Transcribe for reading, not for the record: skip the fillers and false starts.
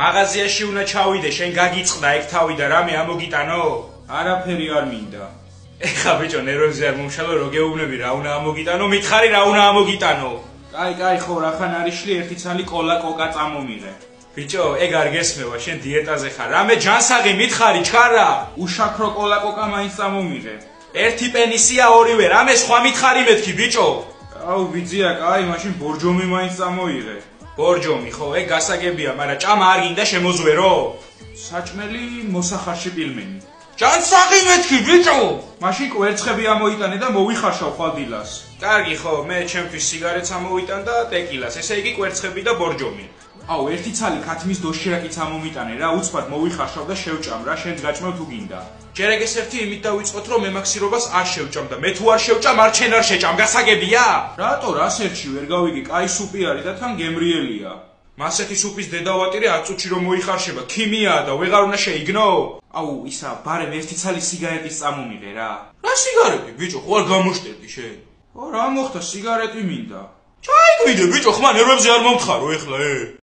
მაღაზიაში უნდა ჩავიდე, შენ გაგიწყდა ეგ თავი და რამე ამოგიტანო? არაფერი არ მინდა. ეხლა ბიჭო, ნერვებზე არ მომშალო, რო გეუბნები რა უნდა ამოგიტანო, მითხარი რა უნდა ამოგიტანო. კაი, ხო, რახან არის შლი ერთი ცალი კოლა კოკა წამომიღე. ბიჭო, ეგ არ გესმევა, შენ დიეტაზე ხარ. რამე ჯანსაღი მითხარი, ჩქარა. უშაქრო კოლა კოკა მაინც წამომიღე. ერთი პენისია ორივე, რამე სხვა მითხარი მეთქი, ბიჭო. აუ, ვიძია, კაი, მაშინ ბორჯომი მაინც წამოიღე. ბორჯომი, ხო, ეგ გასაგებია, მაგრამ ჭამა არ გინდა შემოზვერო? საჭმელი მოსახარში პილმენი. ჯანსაღი მეთქი, ბიჭო. მაშინ კვერცხები ამოიტანე და მოვიხარშავ ხვალდილას. კარგი, ხო, მე ჩემთვის სიგარეტს ამოვიტან და ტეკილას, ესე იგი კვერცხები და ბორჯომი. აუ, ერთი ცალი ქათმის დოშირაკიც ამომიტანე რა, უცბად მოვიხარშავ და შევჭამ რა, შენ გაჭმევ თუ გინდა. ჯერ ეგ ეს ერთი იმით დავიწყოთ, რომ მე მაქსირობას არ შევჭამ და მე თუ არ შევჭამ, არ ჩენ არ შეჭამ, გასაგებია? რატო რასერჩი ვერ გავიგე, კაი სუპი არის და თან გემრიელია. მასეთი სუპის დედავატირე 10 წუთში რომ მოიხარშება, ქიმიაა და ვეღარ უნდა შეიგნო? აუ, ისა, ბარემ ერთი ცალი სიგარეტის წამომიღე რა. რა სიგარეტი, ბიჭო, ხო არ გამოშტერდი შენ? ო, რა მოხდა, სიგარეტი მინდა. ჩაიგვიდე, ბიჭო, ხმა ნერვებზე არ მომთხარო ეხლა,